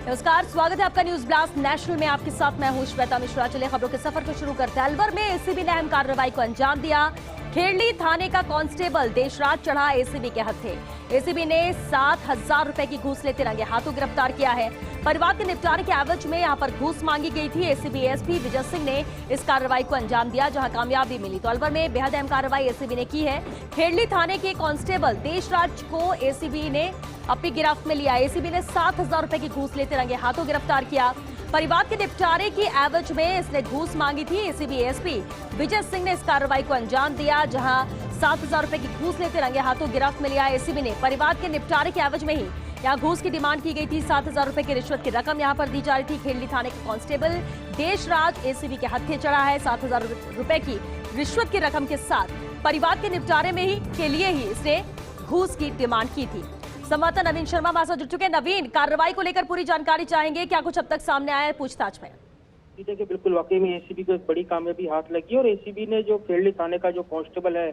नमस्कार, स्वागत है आपका न्यूज ब्लास्ट नेशनल में। आपके साथ मैं हूं श्वेता मिश्रा। चलिए खबरों के सफर को शुरू करते हैं। अलवर में एसीबी ने अहम कार्रवाई को अंजाम दिया। खेड़ली थाने का कांस्टेबल देश रात चढ़ा एसीबी के हत्थे। एसीबी ने 7,000 रुपए की घूस लेते रंगे हाथों गिरफ्तार किया है। परिवार के निपटारे के एवज में यहां पर घूस मांगी गई थी। एसीबी एसपी विजय सिंह ने इस कार्रवाई को अंजाम दिया, जहां कामयाबी मिली। तो अलवर में बेहद अहम कार्रवाई एसीबी ने की है। खेड़ली थाने के कांस्टेबल देशराज को एसीबी ने अपनी गिरफ्त में लिया। एसीबी ने 7,000 रुपए की घूस लेते रंगे हाथों गिरफ्तार किया। परिवार के निपटारे की एवज में इसने घूस मांगी थी। एसीबी एसपी विजय सिंह ने इस कार्रवाई को अंजाम दिया, जहां 7,000 रुपए की घूस लेते रंगे हाथों गिरफ्त में लिया। एसीबी ने परिवार के निपटारे के एवज में ही यहाँ घूस की डिमांड की गई थी। 7,000 रुपए की रिश्वत की रकम यहाँ पर दी जा रही थी। खेड़ली थाने के कांस्टेबल देशराज एसीबी के हत्थे चढ़ा है। 7,000 रुपए की रिश्वत की रकम के साथ परिवार के निपटारे में ही के लिए ही इसने घूस की डिमांड की थी। संवाददाता नवीन शर्मा हमारे साथ जुड़ चुके हैं। नवीन, कार्रवाई को लेकर पूरी जानकारी चाहेंगे, क्या कुछ अब तक सामने आया है पूछताछ में? देखिए, बिल्कुल वाकई में एसीबी को एक बड़ी कामयाबी हाथ लगी और एसीबी ने जो खेड़ली थाने का जो कांस्टेबल है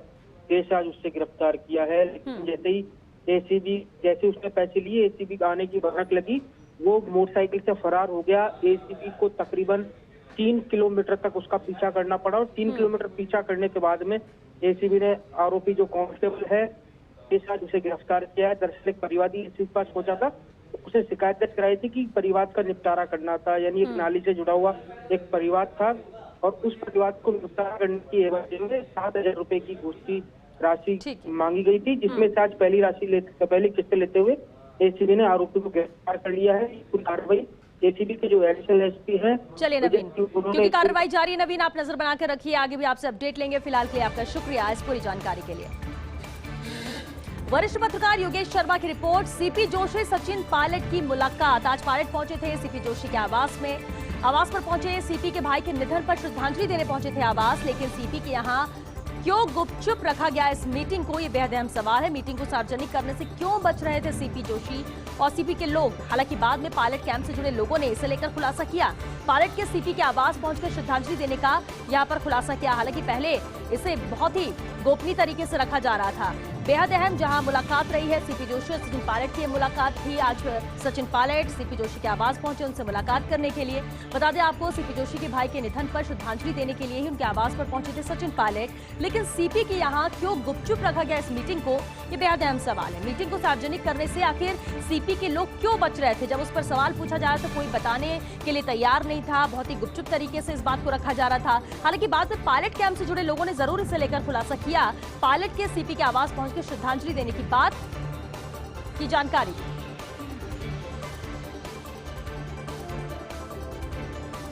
देशराज, उससे गिरफ्तार किया है। लेकिन जैसे ही जैसे उसने पैसे लिए, एसीबी आने की भनक लगी, वो मोटरसाइकिल से फरार हो गया। एसीबी को तकरीबन 3 किलोमीटर तक उसका पीछा करना पड़ा और 3 किलोमीटर पीछा करने के बाद में एसीबी ने आरोपी जो कांस्टेबल है देशराज, उसे गिरफ्तार किया है। दरअसल एक परिवादी एसीबी के पास पहुंचा था, उसे शिकायत दर्ज कराई थी कि परिवार का निपटारा करना था। यानी एक नाली से जुड़ा हुआ एक परिवार था और उस परिवार को निपटारा करने की एवज में 7,000 रुपए की घूस की राशि मांगी गई थी, जिसमें से आज पहली किस्त लेते हुए एसीबी ने आरोपी को गिरफ्तार कर लिया है। पूरी कार्रवाई एसीबी के जो एडिशनल एसपी है। चलिए नवीन, क्योंकि कार्रवाई जारी है, नवीन आप नजर बनाकर रखिए, आगे भी आपसे अपडेट लेंगे। फिलहाल के लिए आपका शुक्रिया इस पूरी जानकारी के लिए। वरिष्ठ पत्रकार योगेश शर्मा की रिपोर्ट। सीपी जोशी सचिन पायलट की मुलाकात। आज पायलट पहुंचे थे सीपी जोशी के आवास पर पहुंचे। सीपी के भाई के निधन पर श्रद्धांजलि देने पहुंचे थे आवास, लेकिन सीपी के यहां क्यों गुपचुप रखा गया इस मीटिंग को, ये बेहद अहम सवाल है। मीटिंग को सार्वजनिक करने से क्यों बच रहे थे सीपी जोशी और सीपी के लोग? हालांकि बाद में पायलट कैंप से जुड़े लोगों ने इसे लेकर खुलासा किया। पायलट के सीपी के आवास पहुंचकर श्रद्धांजलि देने का यहाँ पर खुलासा किया। हालांकि पहले इसे बहुत ही गोपनीय तरीके से रखा जा रहा था। बेहद अहम जहां मुलाकात रही है सीपी जोशी और सचिन पायलट की मुलाकात थी। आज सचिन पायलट सीपी जोशी के आवास पहुंचे उनसे मुलाकात करने के लिए। बता दें आपको, सीपी जोशी के भाई के निधन पर श्रद्धांजलि देने के लिए ही उनके आवास पर पहुंचे थे सचिन पायलट। लेकिन सीपी के यहाँ क्यों गुपचुप रखा गया इस मीटिंग को, ये बेहद अहम सवाल है। मीटिंग को सार्वजनिक करने से आखिर सीपी के लोग क्यों बच रहे थे? जब उस पर सवाल पूछा जा रहा था, कोई बताने के लिए तैयार नहीं था। बहुत ही गुपचुप तरीके से इस बात को रखा जा रहा था। हालांकि बाद में पायलट कैंप से जुड़े लोगों ने जरूर इसे लेकर खुलासा किया। पायलट के सीपी के आवास पहुंचकर श्रद्धांजलि देने की बात की जानकारी।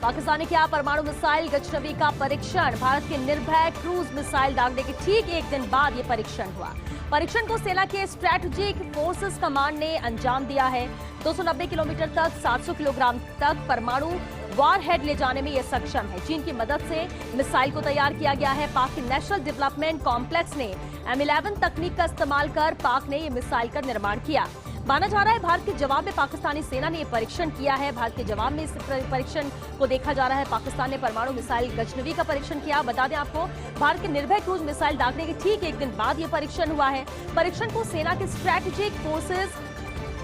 पाकिस्तान ने किया परमाणु मिसाइल गजनवी का परीक्षण। भारत के निर्भय क्रूज मिसाइल दागने के ठीक एक दिन बाद यह परीक्षण हुआ। परीक्षण को सेना के स्ट्रेटेजिक फोर्सेस कमांड ने अंजाम दिया है। 290 किलोमीटर तक 700 किलोग्राम तक परमाणु वॉरहेड ले जाने में यह सक्षम है। चीन की मदद से मिसाइल को तैयार किया गया है। पाक के नेशनल डेवलपमेंट कॉम्प्लेक्स ने M11 तकनीक का इस्तेमाल कर पाक ने यह मिसाइल का निर्माण किया। माना जा रहा है भारत के जवाब में पाकिस्तानी सेना ने यह परीक्षण किया है। भारत के जवाब में इस परीक्षण को देखा जा रहा है। पाकिस्तान ने परमाणु मिसाइल गजनवी का परीक्षण किया। बता दें आपको, भारत के निर्भय क्रूज मिसाइल दागने के ठीक एक दिन बाद यह परीक्षण हुआ है। परीक्षण को सेना के स्ट्रेटेजिक फोर्सेस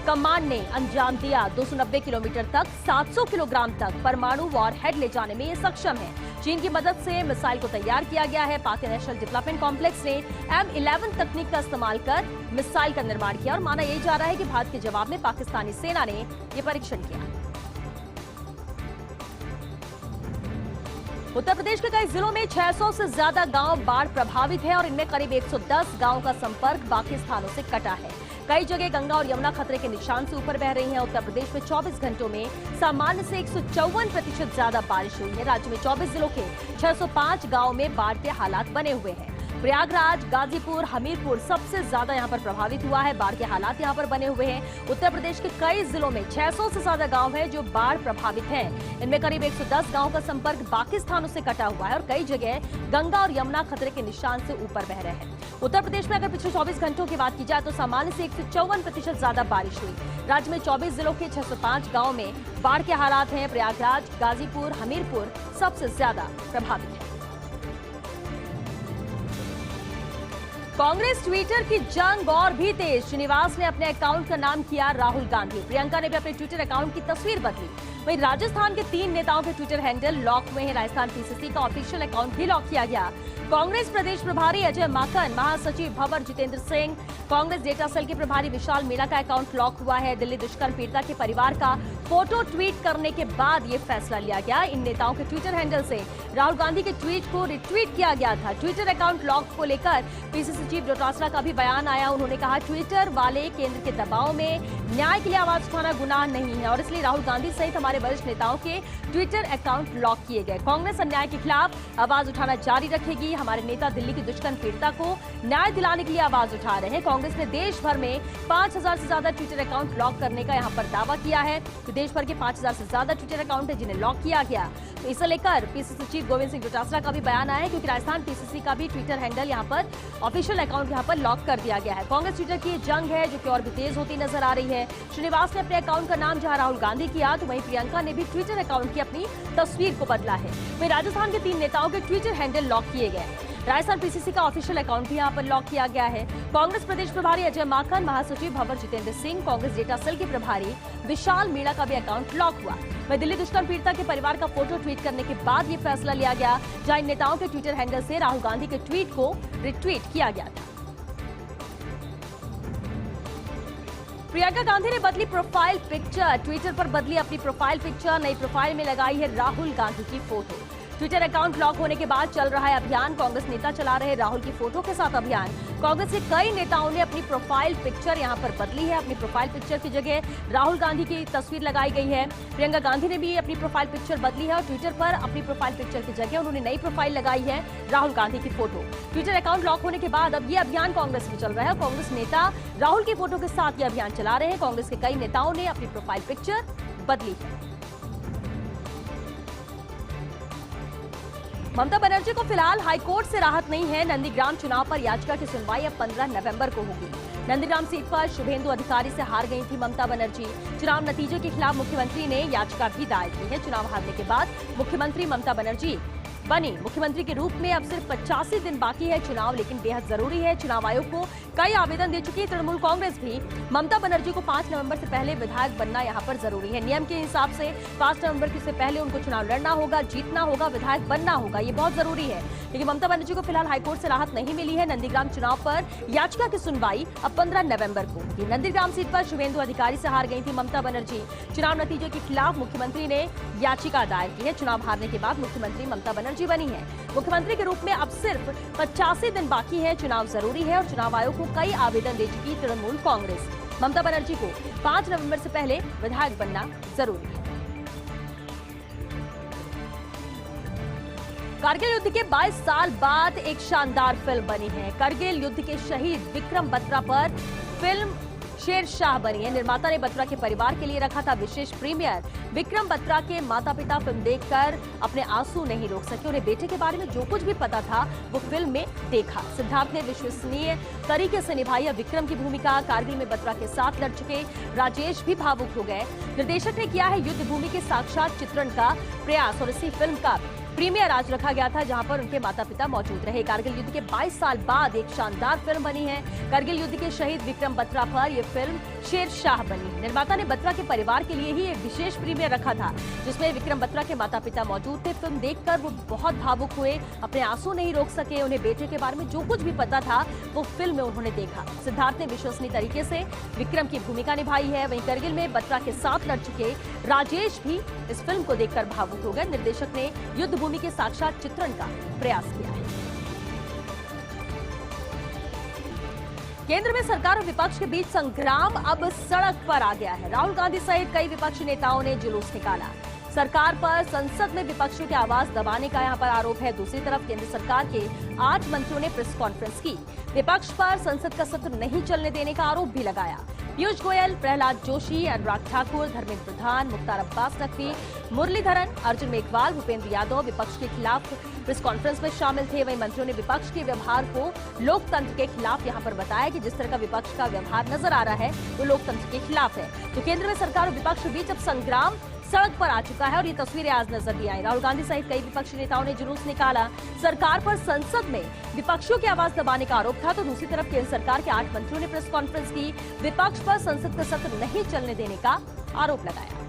कमांड ने अंजाम दिया। 290 किलोमीटर तक 700 किलोग्राम तक परमाणु वॉरहेड ले जाने में ये सक्षम है। चीन की मदद से मिसाइल को तैयार किया गया है। पाक नेशनल डेवलपमेंट कॉम्प्लेक्स ने M11 तकनीक का इस्तेमाल कर मिसाइल का निर्माण किया और माना यही जा रहा है कि भारत के जवाब में पाकिस्तानी सेना ने यह परीक्षण किया। उत्तर प्रदेश के कई जिलों में 600 से ज्यादा गांव बाढ़ प्रभावित है और इनमें करीब 110 गांवों का संपर्क बाकी स्थानों से कटा है। कई जगह गंगा और यमुना खतरे के निशान से ऊपर बह रही हैं। उत्तर प्रदेश में 24 घंटों में सामान्य से 154% ज्यादा बारिश हुई है। राज्य में 24 जिलों के 605 गांवों में बाढ़ के हालात बने हुए हैं। प्रयागराज, गाजीपुर, हमीरपुर सबसे ज्यादा यहां पर प्रभावित हुआ है। बाढ़ के हालात यहां पर बने हुए हैं। उत्तर प्रदेश के कई जिलों में 600 से ज्यादा गांव हैं जो बाढ़ प्रभावित हैं। इनमें करीब 110 गांवों का संपर्क बाकी स्थानों से कटा हुआ है और कई जगह गंगा और यमुना खतरे के निशान से ऊपर बह रहे हैं। उत्तर प्रदेश में अगर पिछले 24 घंटों की बात की जाए तो सामान्य से 154% ज्यादा बारिश हुई। राज्य में 24 जिलों के 605 गाँव में बाढ़ के हालात हैं। प्रयागराज, गाजीपुर, हमीरपुर सबसे ज्यादा प्रभावित है। कांग्रेस ट्विटर की जंग और भी तेज। श्रीनिवास ने अपने अकाउंट का नाम किया राहुल गांधी। प्रियंका ने भी अपने ट्विटर अकाउंट की तस्वीर बदली। वहीं राजस्थान के 3 नेताओं के ट्विटर हैंडल लॉक हुए हैं। राजस्थान पीसीसी का ऑफिशियल अकाउंट भी लॉक किया गया। कांग्रेस प्रदेश प्रभारी अजय माकन, महासचिव भंवर जितेंद्र सिंह, कांग्रेस डेटा सेल के प्रभारी विशाल मीणा का अकाउंट लॉक हुआ है। दिल्ली दुष्कर्म पीड़िता के परिवार का फोटो ट्वीट करने के बाद ये फैसला लिया गया। इन नेताओं के ट्विटर हैंडल से राहुल गांधी के ट्वीट को रिट्वीट किया गया था। ट्विटर अकाउंट लॉक को लेकर पीसीसी चीफ डोटासरा का भी बयान आया। उन्होंने कहा, ट्विटर वाले केंद्र के दबाव में न्याय के लिए आवाज उठाना गुनाह नहीं है और इसलिए राहुल गांधी सहित हमारे वरिष्ठ नेताओं के ट्विटर अकाउंट लॉक किए गए। कांग्रेस अन्याय के खिलाफ आवाज उठाना जारी रखेगी। हमारे नेता दिल्ली की दुष्कर्म पीड़िता को न्याय दिलाने के लिए आवाज उठा रहे हैं। कांग्रेस ने देश भर में 5000 से ज्यादा ट्विटर अकाउंट लॉक करने का यहां पर दावा किया है। तो देश भर के 5000 से ज्यादा ट्विटर अकाउंट है जिन्हें लॉक किया गया। तो इसे लेकर पीसीसी चीफ गोविंद सिंह डोटासरा का भी बयान आया है, क्योंकि राजस्थान पीसीसी का भी ट्विटर हैंडल यहां पर ऑफिशियल अकाउंट यहां पर लॉक कर दिया गया है। कांग्रेस ट्विटर की जंग है जो कि और भी तेज होती नजर आ रही है। श्रीनिवास ने अपने अकाउंट का नाम जहां राहुल गांधी किया, तो वहीं प्रियंका ने भी ट्विटर अकाउंट की अपनी तस्वीर को बदला है। वहीं राजस्थान के 3 नेताओं के ट्विटर हैंडल लॉक किए गए। राजस्थान पीसीसी का ऑफिशियल अकाउंट भी यहां पर लॉक किया गया है। कांग्रेस प्रदेश प्रभारी अजय माकन, महासचिव भंवर जितेंद्र सिंह, कांग्रेस डेटा सेल के प्रभारी विशाल मीणा का भी अकाउंट लॉक हुआ। वहीं दिल्ली दुष्कर्म पीड़िता के परिवार का फोटो ट्वीट करने के बाद ये फैसला लिया गया, जहां इन नेताओं के ट्विटर हैंडल से राहुल गांधी के ट्वीट को रिट्वीट किया गया था। प्रियंका गांधी ने बदली प्रोफाइल पिक्चर। ट्विटर पर बदली अपनी प्रोफाइल पिक्चर। नई प्रोफाइल में लगाई है राहुल गांधी की फोटो। ट्विटर अकाउंट लॉक होने के बाद चल रहा है अभियान। कांग्रेस नेता चला रहे राहुल की फोटो के साथ अभियान। कांग्रेस के कई नेताओं ने अपनी प्रोफाइल पिक्चर यहां पर बदली है। अपनी प्रोफाइल पिक्चर की जगह राहुल गांधी की तस्वीर लगाई गई है। प्रियंका गांधी ने भी अपनी प्रोफाइल पिक्चर बदली है और ट्विटर पर अपनी प्रोफाइल पिक्चर की जगह उन्होंने नई प्रोफाइल लगाई है राहुल गांधी की फोटो। ट्विटर अकाउंट लॉक होने के बाद अब ये अभियान कांग्रेस में चल रहा है। कांग्रेस नेता राहुल की फोटो के साथ ये अभियान चला रहे हैं। कांग्रेस के कई नेताओं ने अपनी प्रोफाइल पिक्चर बदली है। ममता बनर्जी को फिलहाल हाईकोर्ट से राहत नहीं है। नंदीग्राम चुनाव पर याचिका की सुनवाई अब 15 नवंबर को होगी। नंदीग्राम सीट पर शुभेंदु अधिकारी से हार गई थी ममता बनर्जी। चुनाव नतीजे के खिलाफ मुख्यमंत्री ने याचिका भी दायर की है। चुनाव हारने के बाद मुख्यमंत्री ममता बनर्जी बनी मुख्यमंत्री के रूप में। अब सिर्फ 85 दिन बाकी है चुनाव, लेकिन बेहद जरूरी है। चुनाव आयोग को कई आवेदन दे चुकी है तृणमूल कांग्रेस भी। ममता बनर्जी को 5 नवंबर से पहले विधायक बनना यहां पर जरूरी है। नियम के हिसाब से 5 नवंबर से पहले उनको चुनाव लड़ना होगा, जीतना होगा, विधायक बनना होगा। ये बहुत जरूरी है, लेकिन ममता बनर्जी को फिलहाल हाईकोर्ट से राहत नहीं मिली है। नंदीग्राम चुनाव पर याचिका की सुनवाई अब 15 नवंबर को होगी। नंदीग्राम सीट पर शुभेंदु अधिकारी से हार गई थी ममता बनर्जी। चुनाव नतीजे के खिलाफ मुख्यमंत्री ने याचिका दायर की है। चुनाव हारने के बाद मुख्यमंत्री ममता बनर्जी बनी है। मुख्यमंत्री के रूप में अब सिर्फ 85 दिन बाकी है। चुनाव जरूरी है और चुनाव आयोग को कई आवेदन दे चुकी तृणमूल कांग्रेस। ममता बनर्जी को 5 नवंबर से पहले विधायक बनना जरूरी है। कारगिल युद्ध के 22 साल बाद एक शानदार फिल्म बनी है। कारगिल युद्ध के शहीद विक्रम बत्रा पर फिल्म शेरशाह बनी है। निर्माता ने बत्रा के परिवार के लिए रखा था विशेष प्रीमियर। विक्रम बत्रा के माता पिता फिल्म देखकर अपने आंसू नहीं रोक सके। उन्हें बेटे के बारे में जो कुछ भी पता था वो फिल्म में देखा। सिद्धार्थ ने विश्वसनीय तरीके से निभाई है विक्रम की भूमिका। कारगिल में बत्रा के साथ लड़ चुके राजेश भी भावुक हो गए। निर्देशक ने किया है युद्ध भूमि के साक्षात चित्रण का प्रयास और इसी फिल्म का प्रीमियर आज रखा गया था, जहां पर उनके माता पिता मौजूद रहे। कारगिल युद्ध के 22 साल बाद एक शानदार फिल्म बनी है। कारगिल युद्ध के शहीद विक्रम बत्रा पर यह फिल्म शेरशाह बनी। निर्माता ने बत्रा के परिवार के लिए ही एक विशेष प्रीमियर रखा था, जिसमें विक्रम बत्रा के माता पिता मौजूद थे। फिल्म देखकर वो बहुत भावुक हुए, अपने आंसू नहीं रोक सके। उन्हें बेटे के बारे में जो कुछ भी पता था वो फिल्म में उन्होंने देखा। सिद्धार्थ ने विश्वसनीय तरीके से विक्रम की भूमिका निभाई है। वहीं कारगिल में बत्रा के साथ लड़ चुके राजेश भी इस फिल्म को देखकर भावुक हो गए। निर्देशक ने युद्ध भूमि के साक्षात चित्रण का प्रयास किया है। केंद्र में सरकार और विपक्ष के बीच संग्राम अब सड़क पर आ गया है। राहुल गांधी सहित कई विपक्षी नेताओं ने जुलूस निकाला। सरकार पर संसद में विपक्षियों की आवाज दबाने का यहां पर आरोप है। दूसरी तरफ केंद्र सरकार के 8 मंत्रियों ने प्रेस कॉन्फ्रेंस की। विपक्ष पर संसद का सत्र नहीं चलने देने का आरोप भी लगाया। पीयूष गोयल, प्रहलाद जोशी, अनुराग ठाकुर, धर्मेंद्र प्रधान, मुख्तार अब्बास नकवी, मुरलीधरन, अर्जुन मेघवाल, भूपेंद्र यादव विपक्ष के खिलाफ प्रेस कॉन्फ्रेंस में शामिल थे। वहीं मंत्रियों ने विपक्ष के व्यवहार को लोकतंत्र के खिलाफ यहां पर बताया कि जिस तरह का विपक्ष का व्यवहार नजर आ रहा है वो लोकतंत्र के खिलाफ है। तो केंद्र में सरकार और विपक्ष के बीच अब संग्राम सड़क पर आ चुका है और ये तस्वीरें आज नजर भी आई। राहुल गांधी सहित कई विपक्षी नेताओं ने जुलूस निकाला। सरकार पर संसद में विपक्षियों की आवाज दबाने का आरोप था, तो दूसरी तरफ केंद्र सरकार के 8 मंत्रियों ने प्रेस कॉन्फ्रेंस की, विपक्ष पर संसद का सत्र नहीं चलने देने का आरोप लगाया।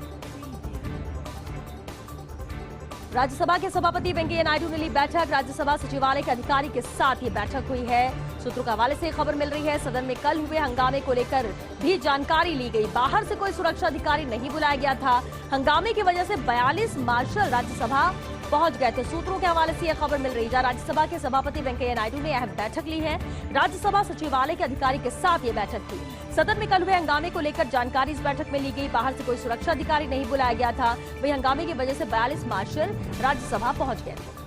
राज्यसभा के सभापति वेंकैया नायडू ने ली बैठक। राज्यसभा सचिवालय के अधिकारी के साथ ये बैठक हुई है। सूत्रों के हवाले से खबर मिल रही है, सदन में कल हुए हंगामे को लेकर भी जानकारी ली गई। बाहर से कोई सुरक्षा अधिकारी नहीं बुलाया गया था। हंगामे की वजह से 42 मार्शल राज्यसभा पहुंच गए थे। सूत्रों के हवाले से यह खबर मिल रही है। राज्यसभा के सभापति वेंकैया नायडू ने अहम बैठक ली है। राज्यसभा सचिवालय के अधिकारी के साथ ये बैठक थी। सदन में कल हुए हंगामे को लेकर जानकारी इस बैठक में ली गई। बाहर से कोई सुरक्षा अधिकारी नहीं बुलाया गया था। वही हंगामे की वजह से 42 मार्शल राज्यसभा पहुंच गए थे।